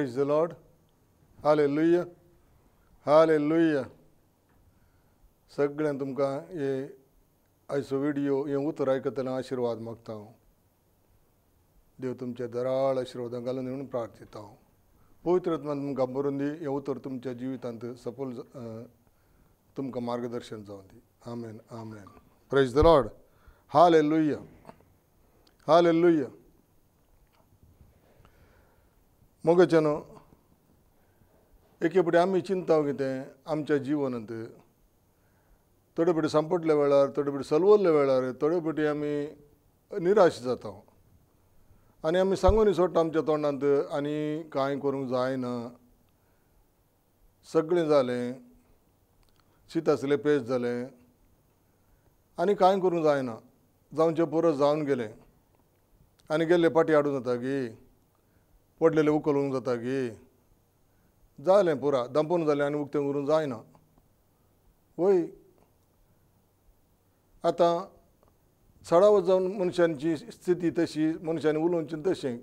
Praise the Lord. Hallelujah hallelujah. सगळ्यांक तुमकां हे आयचो व्हिडिओ हे उतर आयकतले आशिर्वाद मागता हांव. देव तुमच्या दराळ आशिर्वादां घालून म्हणून प्रार्थिता हांव. पवित्र आत्मान तुमकां बरोवन दी. हे उतर तुमच्या जिवितांत सफल तुमकां मार्गदर्शन जावं दी. Amen amen. Praise the Lord. Hallelujah hallelujah. मोगच्यानो एके फावटी आमी चिंताव कितें आमच्या जिवनांत थोडे फावटी संपटल्या वेळार, थोडे फावटी सलवल्ल्या वेळार, थोडे फावटी आमी निराश जाता आनी आमी सांगून सोडटा आमच्या तोंडांत आनी कांय करूंक जायना, सगळें जालें, शीत आसलें पेज जालें आनी कांय करूंक जायना, जावचें परस जावन गेलें आनी गेल्ले पाटी हाडूं जाता गी, पडलेले उखलूंक जाता गी, जालें पुरा दंपून जालें आनी उक्तें करूंक जायना. वय आतां सडाव जावन मनशांची स्थिती तशी, मनशांनी उलोवचें तशें,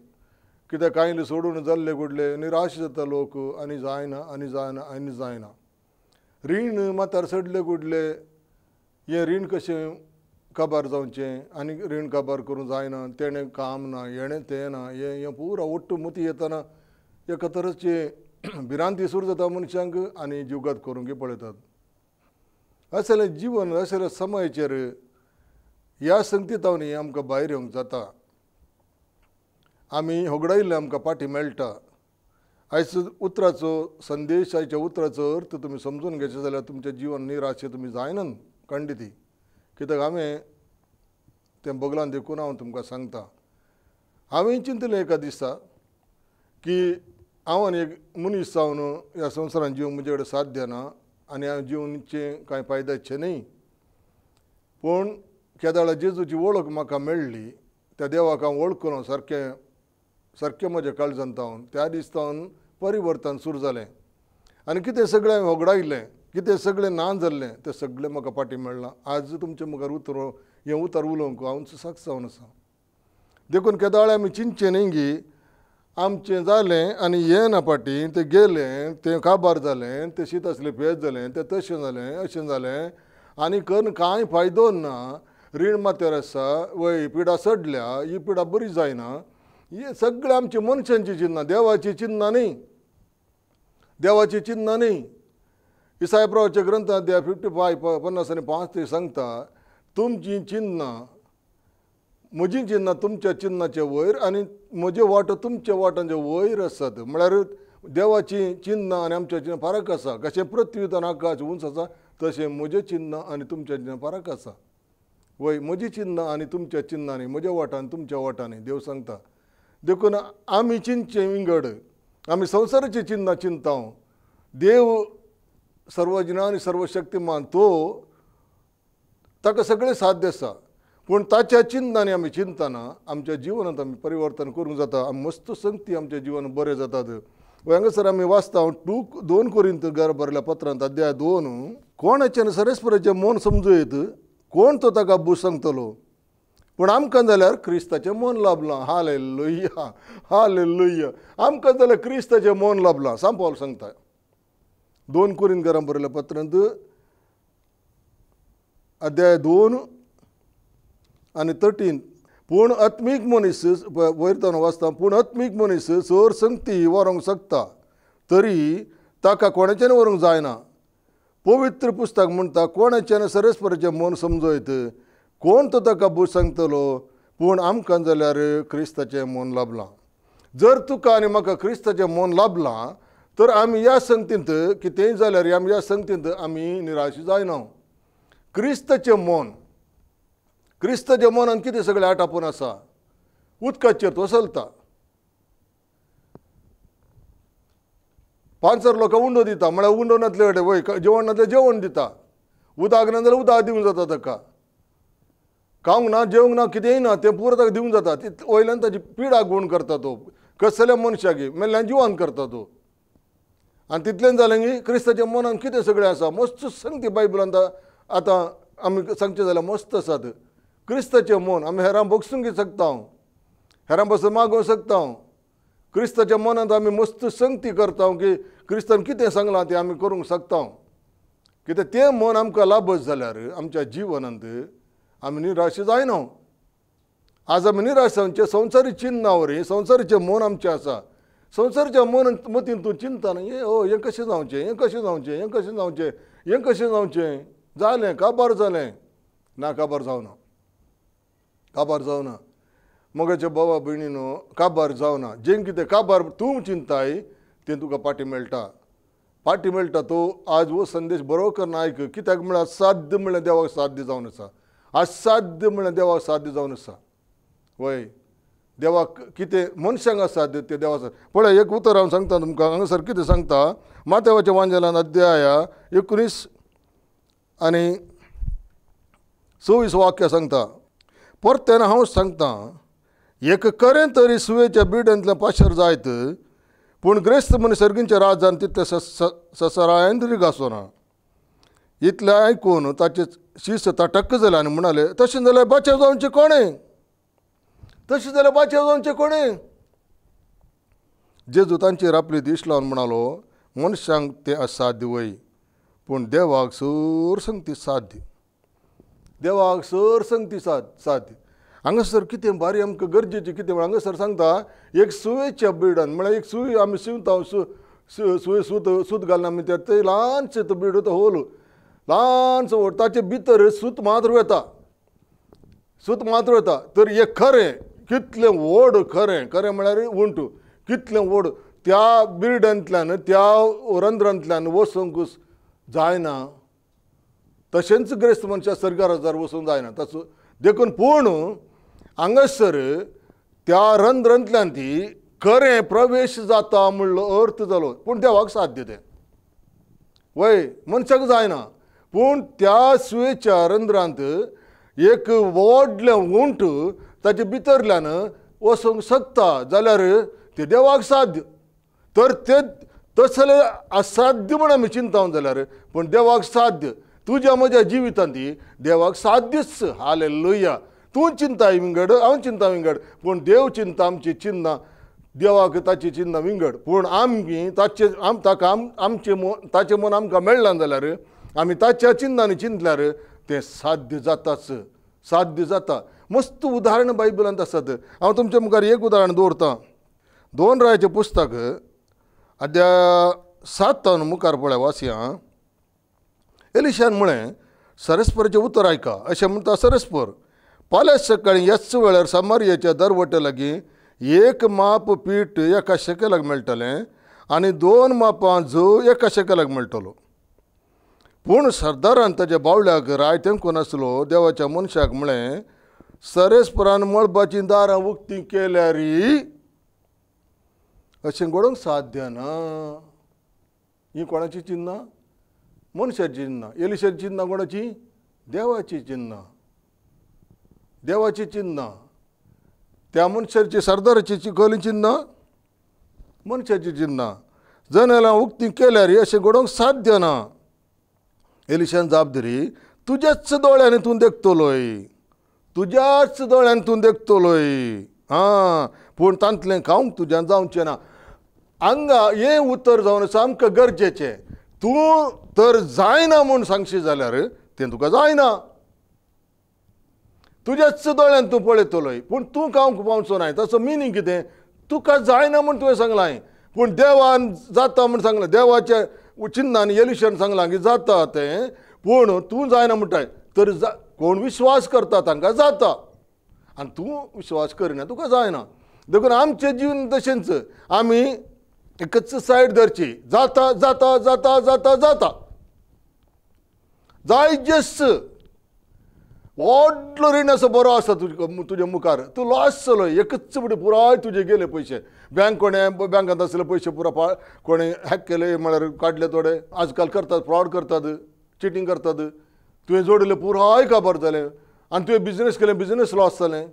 कित्याक कांय सोडून जाल्ले घडले निराश जाता लोक आनी जायना आनी जायना आनी जायना. रीण माथ्यार सडले घडले, हें रीण कशें काबार जावचें आनी रीण काबार करूंक जायना, तेणें काम ना, हेणें तें ना, हें पुरा ओट्ट मुती येतना एका तरेची भिरांती सुरू जाता मनशांक आनी जीवघात करूंक पळयतात. असलें जीवन असले समयाचेर ह्या संगतींतावनी आमकां भायर येवंक जाता. आमी होगडायिल्ले आमकां पाटी मेळटा. आयज उतराचो संदेश, आयच्या उतराचो अर्थ तुमी समजून घेवचे जाल्यार तुमचें जीवन निराशें तुमी जायनात खंडिती. कित्याक हांवें तें बगलान देखून हांव तुमकां सांगता. हांवें चिंतलें एका दिसा की हांव आनी एक मनीस जावन ह्या संवसारांत जिवंक म्हजे कडेन साध्य ना आनी हांव जिवनचें कांय फायद्याचें न्ही. पूण केदाळा जेजूची वळख म्हाका मेळ्ळी. त्या देवाक हांव वळखलो सारकें म्हज्या काळजांत हांव. त्या दिसतावन परिवर्तन सुरू जालें आनी कितें सगळें हांवें होगडायिल्लें, कितें सगळें ना जाल्लें तें सगळें म्हाका फाटीं मेळ्ळां. आज तुमचे मुखार हें उतर उलोवंक हांव सक्त जावन आसा. देखून केदाळे आमी चिंतचें न्ही गी आमचें जालें आनी हें ना फाटीं, तें गेलें, तें काबार जालें, तें शीत आसलें पेज जालें, तें तशें जालें अशें जालें आनी करून कांय फायदो ना. रीण माथ्यार आसा, वय पिडा सडल्या, ही पिडा बरी जायना. हे सगळें आमची मनशांची चिन्नां, देवाची चिन्नां न्ही, देवाची चिन्नां न्ही. इसाया प्रवाच्या ग्रंथांत 55:5 सांगता, तुमची चिन्नां, म्हजी चिन्नां तुमच्या चिन्नाचे वयर आनी म्हजे वाट तुमच्या वाटांचे वयर आसात. म्हळ्यार देवाची चिन्नां आनी आमच्या चिन्नां फरक आसा. कशें पृथ्वींत आकाश उंच आसा तशें म्हजें चिन्नां आनी तुमच्या चिन्नां फरक आसा. वय म्हजी चिन्नां आनी तुमच्या चिन्नांनी, म्हज्या वाटांनी तुमच्या वाटांनी देव सांगता. देखून आमी चिंतचें विंगड, आमी संवसाराची चिन्नां चिंताव. देव सर्वज्ञ आनी सर्वशक्तिमान, ताका सगळें साध्य आसा. पूण ताच्या चिन्नांनी आमी चिंतना आमच्या जिवनांत आमी परिवर्तन करूंक जाता. आमी मस्त संगती आमच्या जिवन बरें जातात. हांगासर आमी वाचता 2 कोरिंथींक बरयल्या पत्रांत अध्याय 2, कोणाचें सरस्वराचें मन समजूयत, कोण तो ताका बूज सांगतलो. पूण आमकां जाल्यार क्रिस्ताचें मन लाभलां. Hallelujah hallelujah. आमकां जाल्यार क्रिस्ताचें मन लाभलां. पावल सांगता 2 कोरिंथींक बरयल्या पत्रांत अध्याय 2 आनी 13. पूण आत्मीक मनीस, वयर वाचता, पूण आत्मीक मनीस चोर संगती व्हरोंक शकता तरी ताका कोणाचें व्हरूंक जायना. पवित्र पुस्तक म्हणटा, कोणाचें सरस्वराचें मन समजयत, कोण तो ताका बूज सांगतलो. पूण आमकां जाल्यार क्रिस्ताचें मन लाभलां. जर तुका आनी म्हाका क्रिस्ताचें मन लाभलां तर आमी ह्या संगतींत कितेंय जाल्यार आमी ह्या संगतींत आमी निराश जायना. क्रिस्ताचें मन, क्रिस्ताच्या मनान कितें सगळें आटापून आसा. उदकाचेर तो चलता. 5 लोकां उंडो दिता, म्हळ्यार उंडो नासले कडेन वय जेवण नासलें जेवण दिता. उदक ना जाल्यार उदक दिवंक जाता ताका. खावंक ना, जेवंक ना, कितेंय ना, तें पुरो ताका दिवंक जाता. वयल्यान ताची पिडा गुण करता तो. कसल्या मनशाक मेल्ल्यान जिवान करता तो. आनी तितलें जालें की क्रिस्ताच्या मनान कितें सगळें आसा. मस्त संगती बायबलांत आतां आमी सांगचें जाल्यार मस्त आसात. क्रिस्ताचें मन आमी हेरां बगसूंक शकता, हेरां बसून मागोवंक शकता. क्रिस्ताच्या मनात आमी मस्त संगती करता की क्रिस्तान कितें सांगलां तें आमी करूंक शकता, कित्याक तें मन आमकां लाभच जाल्यार आमच्या जिवनांत आमी निराश जायना. आज आमी निराश जावचे संवसारी चिंतना वरी संवसारीचें मन आमचें आसा. संवसारीच्या मतीन तूं चिंता न्ही, हें कशें जावचें, हें कशें जावचें, हें कशें जावचें, हें कशें जावचें, जालें काबार जालें. ना, काबार जावना, काबार जावना. मोगाच्या भावा भयणीनो, काबार जावना. जें कितें काबार तूं चिंताय तें तुका पाटी मेळटा. पाटी मेळटा तो आज हो संदेश बरो करून आयक. कित्याक म्हळ्यार साध्य म्हळ्यार देवाक साध्य जावन आसा. असाध्य म्हळ्यार देवाक साध्य जावन आसा. वय देवाक कितें मनशांक असाध्य तें देवाक साध्य. पळय एक उतर हांव सांगता तुमकां. हांगासर कितें सांगता माथेवाच्या वांजेलान अध्याय 19 आनी 26 वाक्य सांगता. परतेन हांव सांगता, एक खरें तरी सुयेच्या बिड्यांतल्यान पाशर जायत, पूण ग्रेस्त मनीस सर्गींच्या राजान तितले ससरायन तरी घासोना. इतलें आयकून ताचें शीस ताटक्क जालें आनी म्हणाले, तशें जाल्यार बाचेव जावचें कोणें, तशें जाल्यार बाचेव जावचें कोणें. जेजू तांचेर आपली दिश लावन म्हणालो, मनशांक तें असाध्य वय, पूण देवाक सर संगती साध्य. देवाक सर संगती साध्य. हांगासर कितें बारी आमकां गरजेचें कितें म्हळ्यार हांगासर सांगता, एक सुयेच्या बिडान म्हळ्यार एक सुय आमी शिंवता, सुय सूत घालून आमी तें ल्हानशें तो बीड तो होल ल्हानसो व्हड, ताचे भितर सूत मात्र वता, सूत मात्र वता. तर एक खरें कितलें व्हड खरें, खरें म्हळ्यार उंट कितलें व्हड त्या बिर्डांतल्यान त्या रंध्रांतल्यान वचूंक जायना. तशेंच ग्रेस्त मनशां सर्गाराजार वचूंक जायना. तसो देखून पूण हांगासर त्या रंध्रांतल्यान ती खरें प्रवेश जाता म्हणलो अर्थ जालो. पूण देवाक साध्य तें वय मनशाक जायना. पूण त्या सुयेच्या रंध्रांत एक व्हडलें उंट ताचे भितरल्यान वचूंक शकता जाल्यार तें देवाक साध्य. तर तें तसलें असाध्य म्हण आमी चिंताव जाल्यार पूण देवाक साध्य. तुज्या म्हज्या जिवितांत देवाक साध्यच. हालेलुया. तूं चिंताय विंगड, हांव चिंता विंगड, पूण देव चिंता आमची चिन्ना, देवाक ताची चिन्ना विंगड. पूण आमी ताचें मन आमकां मेळ्ळां जाल्यार आमी ताच्या चिन्नांनी चिंतल्यार तें साध्य जाताच, साध्य जाता. मस्त उदाहरण बायबलांत आसात. हांव तुमच्या मुखार एक उदाहरण दवरतां. 2 रायाचें पुस्तक अध्याय 7 मुखार पळय वाचया. एलिशान म्हळें, सरस्पराचें उतर आयका. अशें म्हणटा सरस्पर, फाल्यां सकाळीं ह्याच वेळार सामारियाच्या दरवटे लागीं 1 माप पीठ 1 शेकेलाक मेळटलें आनी 2 मापां जो 1 शेकेलाक मेळटलो. पूण सरदारान ताच्या बावल्याक राय तेंको नासलो. देवाच्या मनशाक म्हळें, सरस्परान मळबाचीं दारां उक्तीं केल्यारी अशें घडोवंक साध्य ना. ही कोणाची चिन्ना? मनशाची चिन्ना. एलिशाची चिन्ना कोणाची? देवाची चिन्ना, देवाची चिन्ना. त्या मनशाची सरदाराची खंयली चिन्ना? मनशाची चिन्ना. जनेलां उक्तीं केल्यार अशें घडोवंक साध्य ना. एलिशान जाप दिली, तुज्याच दोळ्यांनी तूं देखतलोय, तुज्याच दोळ्यान तूं देखतलोय. पूण तांतलें खावंक तुज्यान जावचें ना. हांगा हें उतर जावन सामकें गरजेचें. तूं तर जायना म्हूण सांगशी जाल्यार तें तुका जायना. तुज्याच दोळ्यान तूं पळयतलोय पूण तूं खावंक पावचो नाय. ताचो मिनींग कितें? तुका जायना म्हूण तुवें सांगलां, पूण देवान जाता म्हूण सांगलां. देवाच्या चिन्नान एलिशान सांगलां की जाता तें, पूण तूं जायना म्हणटाय. तर कोण विश्वास करता तांकां जाता आनी तूं विश्वास करिना तुका जायना. देखून आमचें जीवन तशेंच. आमी एकच सायड धरची, जाता जाता जाता जाता जाता जायजेस. व्हडलो रीण असो बरो आसा तुज्या मुखार, तूं लॉस जालो. एकच फुडें पुराय तुजे गेले पयशे. बँकांत आसले पयशे पुरा कोणें हॅक केले म्हळ्यार काडले थोडे. आजकाल करतात, फ्रॉड करतात, चिटींग करतात. तुवें जोडिल्लें पुराय काबार जालें आनी तुवें बिजनेस केलें, बिजनेस लॉस जालें.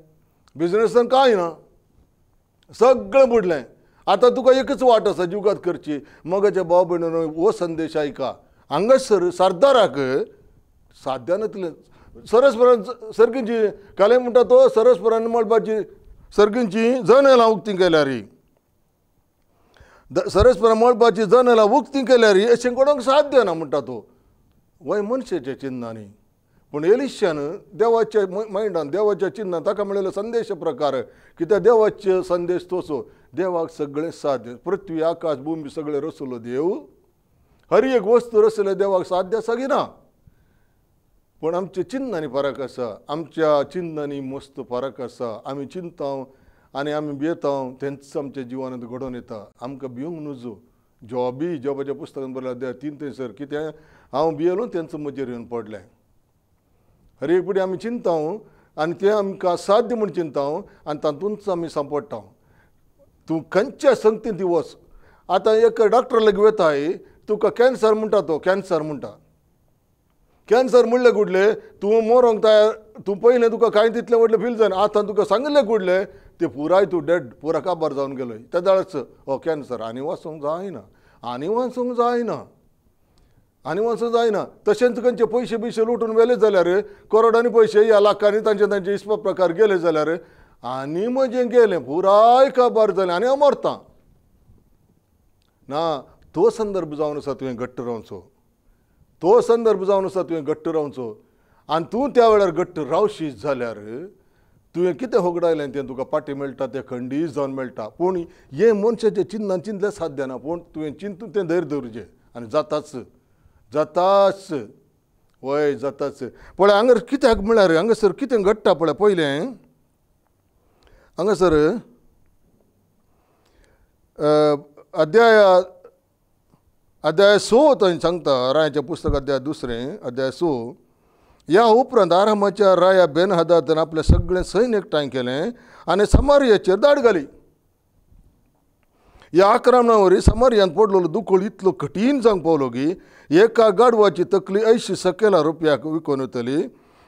बिजनेसान कांय ना, सगळें बुडलें. आतां तुका एकच वाट आसा जुगात करची. मोगाच्या भाव भयणीनो, हो संदेश आयका. हांगासर सरदाराक साध्य नातलें. सरस्परान सर्गींची काले म्हणटा तो, सरस्परान मळबाची सर्गींची जनेलां उक्तीं केल्यार सरस्पर मळपाची जनाला उक्ती केल्यार अशें कोणाक साध्य ना म्हणटा तो वय मनशाच्या चिन्नांनी. पूण एलिशान देवाच्या मायंडान देवाच्या चिन्नां ताका मेळिल्लो संदेश प्रकार कित्याक देवाचे संदेश तसो देवाक सगळें साध्य. पृथ्वी आकाश भूमी सगळें रचलो देव, हर एक वस्तू रचले देवाक साध्य सगिना. पण आमच्या चिन्नांनी फरक आसा, आमच्या चिन्नांनी मस्त फरक आसा. आमी चिंता आनी आमी भियेता तेंच आमच्या जिवनांत घडोवन येता. आमकां भिवंक नजो. जॉबाच्या पुस्तकांत बरयलां 3 थंयसर कितें हांव भियेलो तेंच म्हजेर येवन पडलें. हर एक फुडें आमी चिंता आनी तें आमकां साध्य म्हूण चिंता आनी तातूंतच आमी सांपडटा. तूं खंयच्या संगतीन ती वच. आतां एक डॉक्टर लागीं वताय तुका कॅन्सर म्हणटा तो कॅन्सर म्हणटा. कॅन्सर म्हणलें कुडलें तूं मरोंक तयार. तूं पयलें तुका कांय तितलें व्हडलें फील जायना. आतां तुका सांगलें कुडलें ते पुराय तूं डेड पुरा काबार जावन गेलोय. त्या दाळच हो कॅन्सर आनी वचोंक जायना आनी वचोंक जायना आनी वचोंक जायना. तशेंच खंयचे पयशे बियशे लुटून व्हेले जाल्यार करोडांनी पयशे या लाखांनी तांचे इस्प प्रकार गेले जाल्यार आनी म्हजें गेलें पुराय काबार जालें आनी हांव मरतां ना. तो संदर्भ जावन आसा तुवें घट्ट रावचो. तो संदर्भ जावन आसा तुवें घट्ट रावचो. आनी तूं त्या वेळार घट्ट रावशी जाल्यार तुवें कितें होगडायलें तें तुका पाटी मेळटा तें खंडीत जावन मेळटा. पूण हें मनशाचें चिंतनान चिंतलें साध्य ना. पूण तुवें चिंतून तें धैर्य दवरचें आनी जाताच जाताच वय जाताच. पळय हांगासर कित्याक म्हळ्यार हांगासर कितें घडटा पळय. पयलें हांगासर अध्याय 6 थंय सांगता. रायाचें पुस्तक अध्याय 2 अध्याय 6. ह्या उपरांत आरामाच्या राया बेन हदादान आपलें सगळें सैन्य एकठांय केलें आनी समारियाचेर दाड घाली. ह्या आक्रमणा वरवीं समारियान पडलेलो दुखोळ इतलो कठीण जावंक पावलो की एका गाडवाची तकली 80 शकेलां रुपयाक विकून वतली.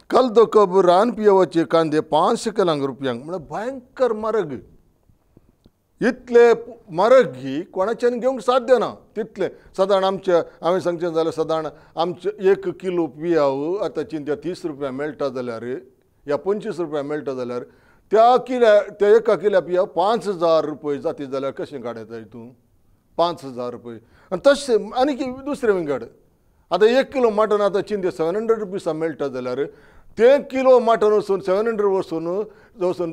कल्दो कब रान पियेवचे कांदे 5 शकेलांक रुपयांक. म्हळ्यार भयंकर म्हारग. इतले म्हारग ही कोणाच्यान घेवंक साध्य ना. तितले सादारण आमच्या हांवें सांगचें जाल्यार सादारण आमचे 1 किलो पियाव आतां चिंत्या 30 रुपया मेळटा जाल्यार या 25 रुपया मेळटा जाल्यार त्या एका किल्या पियाव 5,000 रुपये जाती जाल्यार कशें काडयता तूं 5,000 रुपये. आनी तशें आनी दुसरें विंगड आतां 1 किलो मटन आतां चिंत्या 700 रुपीसा मेळटा जाल्यार ते किलो मटन वचून 700 वचून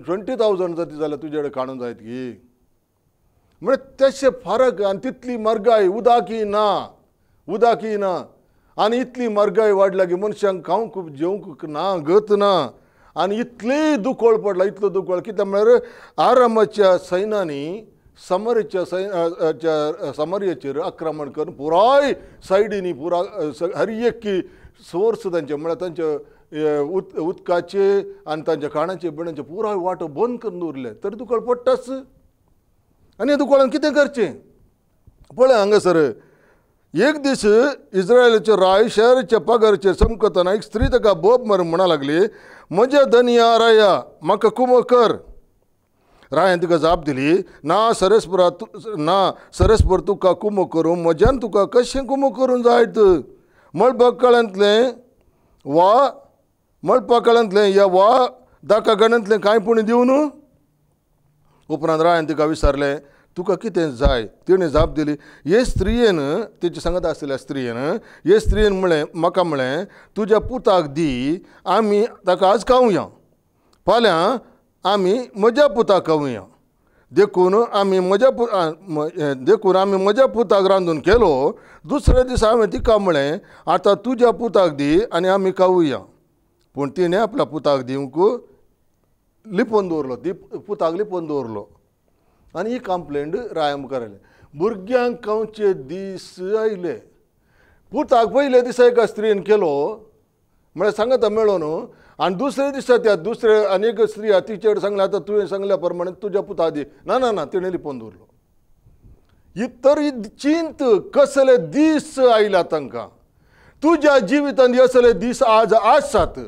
20,000 जाती जाल्यार तुजे कडेन काडूंक जायत की. म्हणजे तशें फरक आनी तितली म्हारगाय उदाकी ना आनी इतली म्हारगाय वाडल्या की मनशांक खावंक जेवंक ना गत ना. आनी इतली दुखोळ पडला इतलो दुखोळ कित्याक म्हळ्यार आरामाच्या सैन्यांनी समारियाचेर आक्रमण करून पुराय सायडीनी पुरा हर एक सोर्स तांचे म्हळ्यार तांचे उदकाचे आनी तांच्या खाणाचे बिणाचे पुराय वाटो बंद करून दवरले. तरी दुखोळ पडटाच. आनी ह्या दुखोळान कितें करचें पळय हांगासर. एक दीस इस्रायलाच्या राय शहराच्या पगाराचेर चमकतना एक स्त्री ताका बोब मारून म्हणा लागली म्हज्या धनिया राया म्हाका कुमो कर. रायान तिका जाप दिली ना सरस्पर तुका कुमो करूं म्हज्यान तुका कशें कुमो करूं जायत. मळपाक काळांतलें या वा दाका गणांतलें कांय पूण दिवन. उपरांत रायान तिका विचारलें तुका कितें जाय. तिणें जाप दिली हे स्त्रियेन तेचे सांगत आसलेल्या स्त्रियेन हे स्त्रियेन म्हाका म्हळें तुज्या पुताक दी आमी ताका आज खावया. फाल्यां आमी म्हज्या पुताक खावया. देखून आमी म्हज्या पुताक रांदून केलो. दुसऱ्या दिसा हांवें तिका म्हळें आतां तुज्या पुताक दी आनी आमी खावया. पूण तिणें आपल्या पुताक दिवंक लिपोवन दवरलो. पुताक लिपोवन दवरलो. आनी ही कंप्लेंट राया मुखार आयली. भुरग्यांक खावचे दीस आयले. पुताक पयले दिसा एका स्त्रीन केलो म्हळ्यार सांगता मेळो न्हू. आनी दुसऱ्या दिसा त्या दुसरे आनीक स्त्री आहा तिचे कडेन सांगलें आतां तुवें सांगल्या प्रमाणे तुज्या पुताक दी. ना तिणें लिपोवन दवरलो. तरी चिंत कसले दीस आयला तांकां. तुज्या जिवितांत असले दीस आज आसात.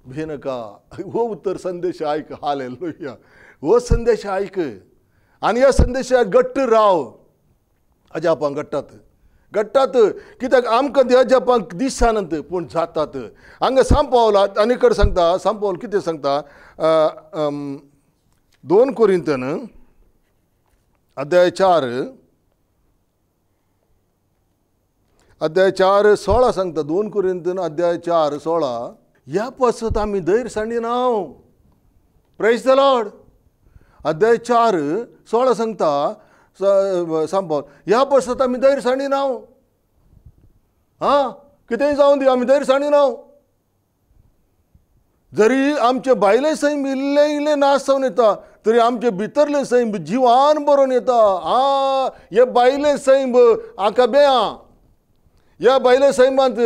भिनाका. हो उत्तर संदेश आयक. हालेलुया. हो संदेश आयक आनी ह्या संदेशाक घट्ट राव. अजापांक घडटात कित्याक आमकां ते अजापांक दिसनात पूण जातात. हांगा सांपावला आनी कडेन सांगता सांपावल कितें सांगता 2 कोरिंथन अध्याय 4 अध्याय 4:16 सांगता 2 कोरिंथीन अध्याय 4:16 ह्या पासत आम्ही धैर्य सांडिनाव. Praise the Lord. अध्याय 4:16 सांगता सांभाळ ह्या पासत आम्ही धैर्य सांडिनाव. हां कितेंय जावन दी आमी धैर्य सांडिनाव. जरी आमचे भायले सैम इल्ले इल्ले नाश जावन येता तरी आमचे भितरले सैम जिवान बरोवन येता. हे भायले सैम आका बेया ह्या भायले सैमांत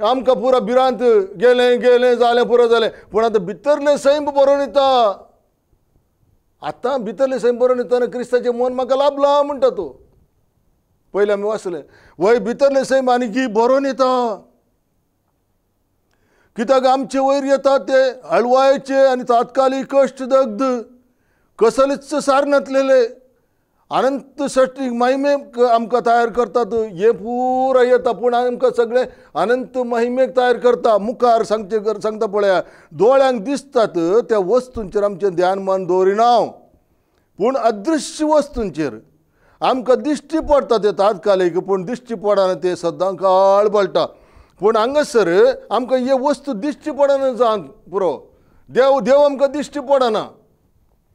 आमकां पुरा भिरांत गेलें गेलें जालें पुरो जालें पूण आतां भितरले सैम बरोवन येता. आतां भितरले सैम बरोवन येताना क्रिस्ताचें मन म्हाका लाभला म्हणटा तो. पयलीं आमी वाचलें वय भितरले सैम आनी बरोवन येता. कित्याक आमचे वयर येता ते हळवायचे आनी तात्कालिक कश्ट दग्ध कसलेच सारनातलेले अनंत सृष्टीक महिमेक आमकां तयार करतात. हे पुरा येता पूण आमकां सगळे अनंत महिमेक तयार करता. मुखार सांगता पळया दोळ्यांक दिसतात त्या वस्तूंचेर आमचें ध्यान मन दवरिनाव पूण अदृश्य वस्तूंचेर आमकां दिश्टी पडटा ते तात्कालिक पूण दिश्टी पडना ते सदां काळ बळटा. पूण हांगासर आमकां हे वस्तू दिश्टी पडना जावन पुरो देव आमकां दिश्टी पडना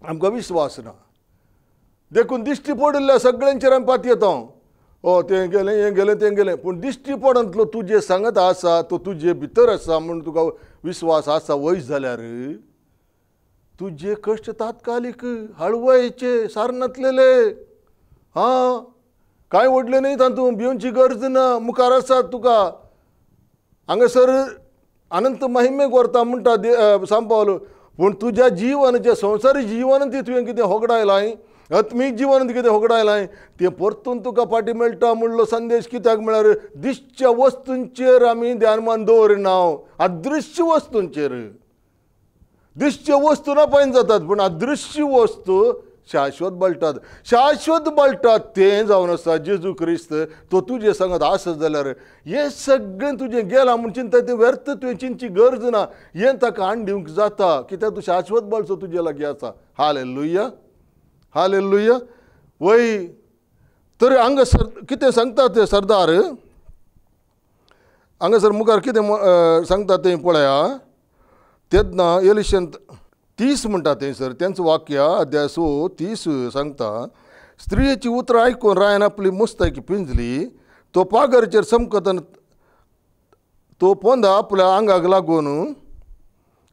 आमकां विश्वास ना. देखून दिश्टी पडिल्ल्या सगळ्यांचेर आमी पातयेता येता तें गेलें हें गेलें तें गेलें पूण दिश्टी पडनातलो तुजे सांगत आसा तो तुजे भितर आसा म्हूण तुका विश्वास आसा वयस जाल्यार तुजे कश्ट तात्कालिक हळवयचे सारनातलेले. हां कांय व्हडलें न्ही तातूंत भिवची गरज ना. मुखार आसा तुका हांगासर अनंत महिमेक व्हरता म्हणटा सांपावलो. पूण तुज्या जिवनाचें संवसारी जिवन ती तुवें कितें होगडायलां आत्मीक जिवन कितें होगडायलां तें परतून तुका फाटीं मेळटा म्हणलो संदेश. कित्याक म्हळ्यार दिश्च्या वस्तूंचेर आमी ध्यानमान दवरिनाव अदृश्य वस्तूंचेर. दिश्चे वस्तू नापायन जातात पूण अदृश्य वस्तू शाश्वत बळटात. शाश्वत बळटात तें जावन आसा जेजू क्रिस्त तो तुजे सांगत आसत जाल्यार हें सगळें तुजें गेलां म्हूण चिंता तें व्यर्थ तुवें चिंतची गरज ना. हें ताका हाड दिवंक जाता कित्याक तूं शाश्वत बळचो तुजे लागीं आसा. Hallelujah hallelujah. वय तर हांगासर कितें सांगता ते सरदार हांगासर मुखार कितें सांगता तें पळया. तेन्ना एलिशेन 30 म्हणटा थंयसर तेंचो वाक्य अध्याय 30 सांगता स्त्रियेची उतरां आयकून रायन आपली मुस्ताकी पिंजली. तो पागरचेर समकतना तो पोंदा आपल्या आंगाक लागून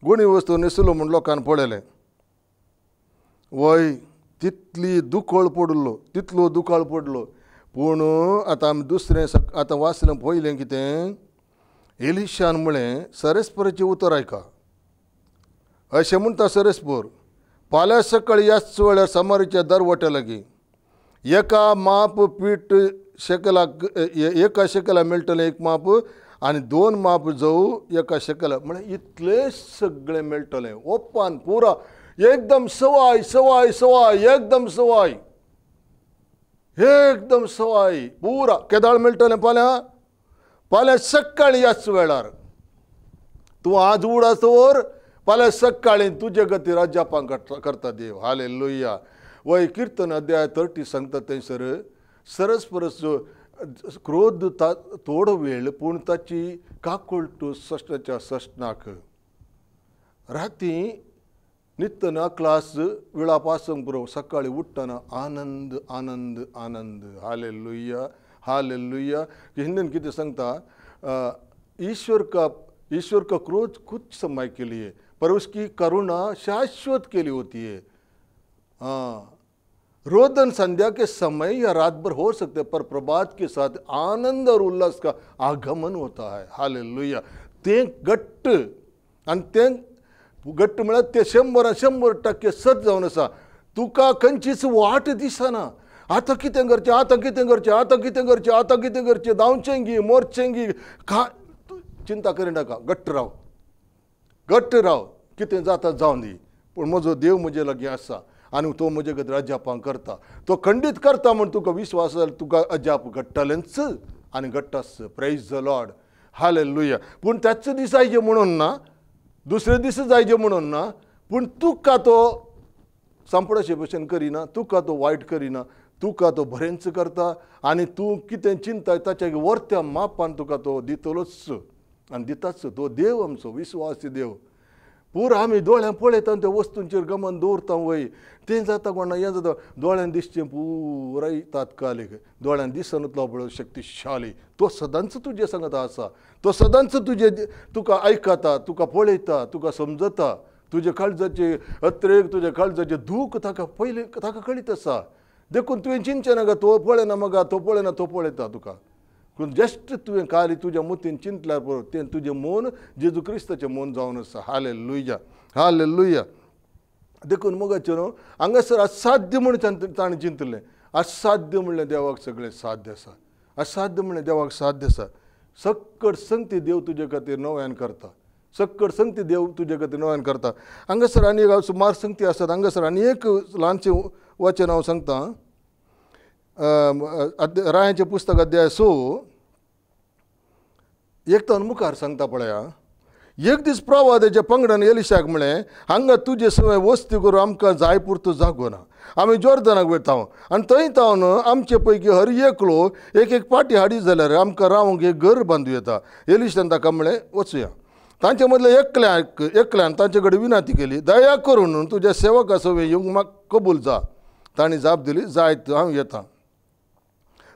गुणी वस्तू न्हेसलो म्हूण लोकांनी पळयलें. वय तितलो दुकाळ पडलो. पूण आतां आमी दुसरें आतां वाचलें पयलें कितें एलिशान म्हळें सरेस्पराचें उतर आयका अशें म्हणटा सरेस्पोर. फाल्यां सकाळीं ह्याच वेळार समारीच्या दरवट्या लागीं एका माप पीठ एका शेकला मेळटलें 1 माप आनी 2 माप जवू एका शेकला म्हळ्यार इतलें सगळें मेळटलें ओपन पुरा एकदम सवाय सवाय सवाय एकदम सवाय एकदम सवाय पुरा केदाळ मेळटलें फाल्यां सकाळीं ह्याच वेळार. तूं आज उडासोर फाल्यां सकाळीं तुजे खातीर अजापां करता देव. हालेलुया. वय कीर्तन अध्याय 30 सांगता थंयसर सरस्परस क्रोध थोडो वेळ पूण ताची काकुळट सश्टाच्या सश्नाक. राती न्हिदतना क्लास वेळा पासूंक पुरो सकाळीं उठ्ठना आनंद आनंद आनंद. Hallelujah hallelujah. हिंदीन कितें सांगता ईश्वर का क्रोध कुछ समय के लिए पर उसकी करुणा शाश्वत के लिए होती है. रोदन संध्या के समय या रात भर हो सकते पर प्रभात के साथ आनंद और उल्लास का आगमन होता है. हालेलुया. ते घट्ट आनी ते घट्ट म्हळ्यार ते 100% सत जावन आसा. तुका खंयचीच वाट दिसना. आतां कितें करचें आतां कितें करचें आतां कितें करचें आतां कितें करचें जावचें गी मोरचें गी चिंता करिनाका. घट्ट राव कितें जाता जावन दी पूण म्हजो देव म्हजे लागीं आसा आनी तो म्हजे खातीर अजापां करता. तो खंडीत करता म्हूण तुका विश्वास जाल्यार तुका अजाप घडटलेंच आनी घडटाच. Praise the Lord. हालेलुया. पूण त्याच दीस जायचे म्हणून ना दुसरे दीस जायचे म्हणून ना पूण तुका तो संपडाचे भशेन करिना तुका तो वायट करिना तुका तो भरेंच करता आनी तूं कितें चिंता ताच्या वर्त्या मापान तुका तो दितलोच आनी दिताच. तो देव आमचो विश्वासी देव. पुरो आमी दोळ्यां पळयता त्या वस्तूंचेर गमन दवरता वय तें जाता कोणा हें जाता दोळ्यान दिसचें पुराय तात्कालीक दोळ्यान दिसनतलो पळय शक्तिशाली तो सदांच तुजे सांगता आसा. तो सदांच तुका आयकता तुका पळयता तुका समजता. तुजे काळजाचे अत्रेक तुज्या काळजाचे दूख ताका पयलीं ताका कळीत आसा. देखून तुवें चिंतचें नाका तो पळयना मगा तो पळयना तो पळयता तुका. पूण जस्ट तुवें खाली तुज्या मतीन चिंतल्यार पळय तें तुजें मन जेजू क्रिस्ताचें मन जावन आसा. Hallelujah hallelujah. देखून मोगाचें न्हू हांगासर असाध्य म्हणून ताणें चिंतलें. असाध्य म्हणलें देवाक सगळें साध्य आसा. असाध्य म्हणलें देवाक साध्य आसा. सक्कड संगती देव तुजे खातीर नव्यान करता. सक्कड संगती देव तुजे खातीर नव्यान करता. हांगासर आनी एक सुमार संगती आसात. हांगासर आनी एक ल्हानशें वचन हांव सांगता. रायाचें पुस्तक अध्याय 6 एकतान मुखार सांगता पळया. एक दीस प्रवादाच्या पंगडान एलिशाक म्हळें हांगा तुजे सवय वस्ती करून आमकां जाय पुरतो जागो ना. आमी जॉर्दनाक वयता आनी थंय तावन आमचे पैकी हर एकलो एक पाटी हाडी जाल्यार आमकां रावंक एक घर बांदूं येता. एलिशान ताका म्हळें वचुया. तांचे मदले एकल्यान तांचे कडेन विनंती केली दया करून तुज्या सेवका सवय येवंक म्हाका कबूल जा. तांणी जाप दिली जायत हांव येतां.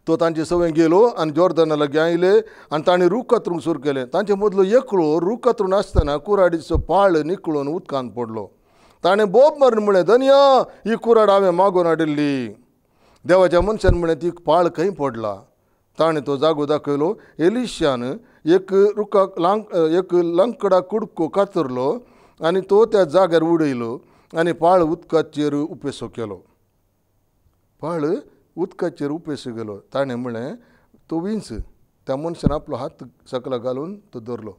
तो तांचे सवय गेलो आनी जॉर्दना लागीं आयले आनी तांणी रूख कातरूंक सुरू केलें. तांचे मदलो एकलो रूख कातरून आसतना कुराडीचो पाळ निकळून उदकांत पडलो. ताणें बोब मारून म्हळें धन्य ही कुराड हांवें मागून हाडिल्ली. देवाच्या मनशान म्हळें ती पाळ खंय पडला. ताणें तो जागो दाखयलो. एलिशान एक लंकडा कुडको कातरलो आनी तो त्या जाग्यार उडयलो आनी पाळ उदकाचेर उपेसो केलो. पाळ उदकाचेर उपेसो गेलो. ताणें म्हळें तो विंच. त्या मनशान आपलो हात सकला घालून तो धरलो.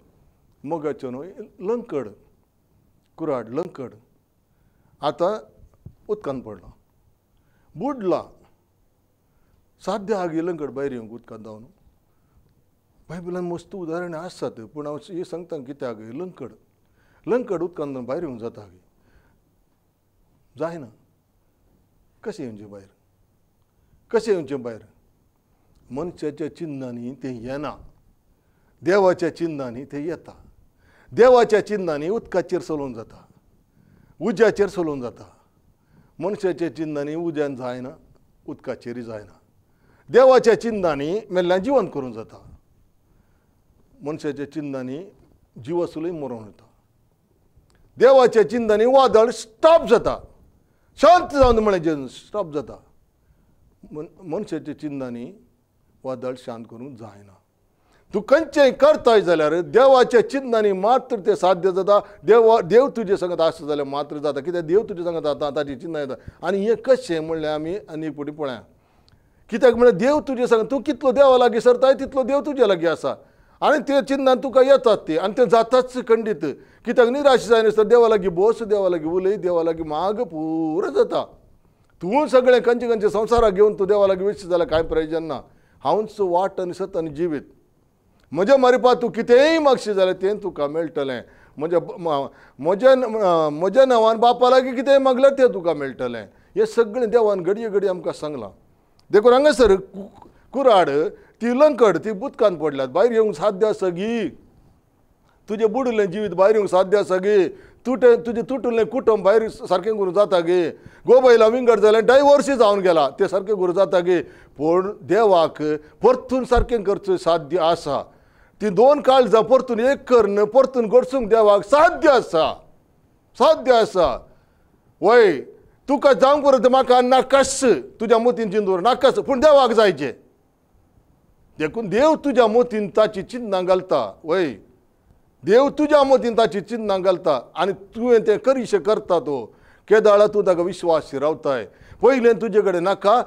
मोगाचो न्हू लंकड कुराड लंकड आतां उदकांत पडला बुडला. साध्य आहा लंकड भायर येवंक उदकांत जावन. बायबलान मस्त उदाहरणां आसात पूण हांव ही सांगता कित्याक लंकड लंकड उदकांत भायर येवंक जाता जायना. कशें येवचें भायर कशें येवचें भायर. मनशाच्या चिन्नांनी तें येना. देवाच्या चिन्नांनी तें येता. देवाच्या चिन्नांनी उदकाचेर चलोवन जाता उज्याचेर चलोवन जाता. मनशाच्या चिन्नांनी उज्यान जायना उदकाचेरय जायना. देवाच्या चिन्नांनी मेल्ल्यान जिवंत करूंक जाता. मनशाच्या चिन्नांनी जीव आसुनूय मरोन येता. देवाच्या चिन्नांनी वादळ स्टॉप जाता. शांत जावन म्हळें स्टॉप जाता. मनशाच्या चिन्नांनी वादळ शांत करूंक जायना. तूं खंयचेंय करताय जाल्यार देवाच्या चिन्नांनी मात्र तें साध्य जाता. देव तुजे सांगता आसा जाल्यार मात्र जाता. कित्याक देव तुजे सांगता आतां ताची चिन्नां येता. आनी हें कशें म्हणलें आमी आनी एक फावटी पळया. कित्याक म्हळ्यार देव तुजे सांगता तूं कितलो देवा लागीं सरताय तितलो देव तुज्या लागीं आसा आनी ते चिन्नान तुका येतात ती आनी तें जाताच खंडीत. कित्याक निराश जायनासतना देवा लागीं बस देवा लागीं उलय देवा लागीं माग पुरो जाता. तूं सगळें खंयचे संवसाराक घेवन तूं देवा लागीं वचशीत जाल्यार कांय प्रयोजन ना. हांवूच वाट आनी सत आनी जिवीत म्हज्या मारिपा तूं कितेंय मागशी जाल्यार तें तुका मेळटलें. म्हज्या नांवान बापा लागीं कितेंय मागल्यार तें तुका मेळटलें. हें सगळें देवान घडये आमकां सांगलां. देखून हांगासर कुराड ती लंकड ती उदकांत पडल्यात भायर येवंक साध्य आसा गी. तुजें बुडिल्लें जिवीत भायर येवंक साध्य आसा गे. तुजें तुटुल्लें कुटुंब भायर सारकें करूं जाता गे. गोबायला विंगड जालें डायवोर्स जावन गेला तें सारकें करूं जाता गे. पूण देवाक परतून सारकें करचें साध्य आसा. ती दोन काळजां परतून एक करून परतून घडसूंक देवाक साध्य आसा. साध्य आसा. वय तुका जावंक परत म्हाका नाकास तुज्या मतीन चिंतून नाकास पूण देवाक जायचें. देखून देव तुज्या मतीन ताची चिन्नां घालता. वय देव तुज्या मतीन ताची चिन्नां घालता आनी तुवें तें करीशें करता. तो केदाळा तूं ताका विश्वास रावताय. पयलें तुजे कडेन नाका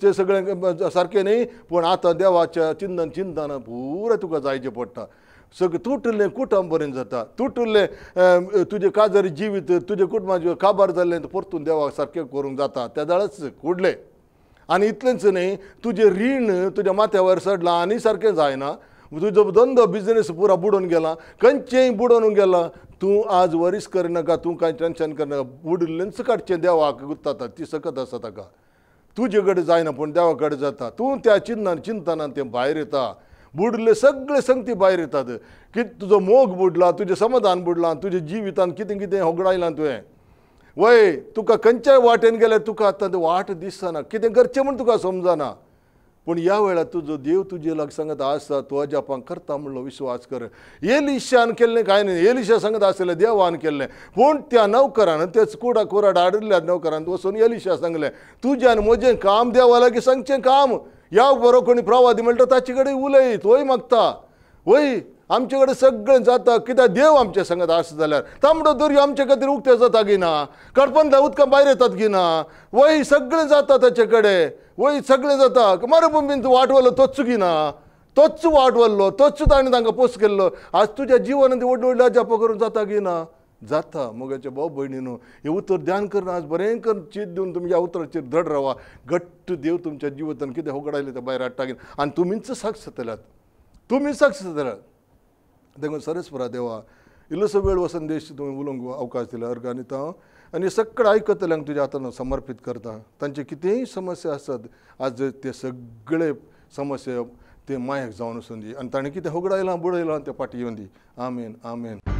तें सगळें सारकें न्ही पूण आतां देवाच्या चिन्नान चिंतना पुरो तुका जायचें पडटा. सगळें तुटलें कुटुंब बरें जाता. तुटलें तुजें काजारी जिवीत तुज्या कुटुंबाचें काबार जाल्लें परतून देवाक सारकें करूंक जाता. त्या दाळाच कुडलें. आनी इतलेंच न्ही तुजें रीण तुज्या माथ्यावर सडलां आनी सारकें जायना. तुजो धंदो बिजनेस पुरो बुडोवन गेला. खंयचेंय बुडोवन गेलां. तूं आज वरीस करनाका. तूं कांय टेंशन करनाका. बुडिल्लेंच काडचें देवाक गुत्ताता ती सकत आसा ताका. तुजे कडेन जायना पूण देवा कडेन जाता. तूं त्या चिंतनान ते भायर येता. बुडले सगळे संगती भायर येतात. तुजो मोग बुडला, तुजें समाधान बुडलां, तुज्या जिवितान कितें कितें होगडायलां तुवें. वय तुका खंयच्याय वाटेन गेल्यार तुका आतां वाट दिसना, कितें करचें म्हूण तुका समजना. पूण ह्या वेळार तुजो देव तुजे लाग सांगत आसा, तूं अजापांक करता म्हणलो विश्वास कर. एलिशान केल्लें कांय न्ही, एलिशा सांगत आसलें देवान केल्लें. पूण त्या नौकरान तेच कुराड हाडिल्ल्या नौकरान वचून एलिशा सांगलें, तुज्यान म्हजें काम देवा लागीं सांगचें काम. ह्या बरो कोणी प्रवादी म्हणटा ताचे कडेन उलय, तोय मागता. वय आमचे कडेन सगळें जाता, कित्याक देव आमचे सांगत आसा जाल्यार तांबडो दर्यो आमचे खातीर उक्ते जाता गिना, कडपंतल्या उदकां भायर येतात गिना. वय सगळें जाता ताचे कडेन, वय सगळें जाता. मरुभुमीन तूं वाटवलो तोच गिना, तोच वाटवल्लो, तोच ताणें तांकां पोस केल्लो. आज तुज्या जिवनांत व्हडली व्हडली अजापां करून जाता गिना, जाता. मोगाचे भाव भयणीनो, हे उतर ध्यान करना. आज बरें कर चीत दिवन तुमी ह्या उतराचेर धड रावा. घट्ट देव तुमच्या जिवितांत कितें होगडायलें तें भायर हाडटा गिना. आनी तुमीच साक्ष जाल्यात, तुमी साक्ष जाल्यात. देखून सरस्वरा देवा इल्लोसो वेळ हो संदेश तुवें उलोवंक अवकाश दिला अर्गानिता. आनी सगळे आयकतल्यांक तुज्या हातान समर्पीत करता. तांचे कितेंय समस्या आसत आज ते सगळे समस्या ते मायक जावन वचून दी. आनी ताणें कितें होगडायलां बुडयलां ते फाटी येवन दी. आमेन आमेन.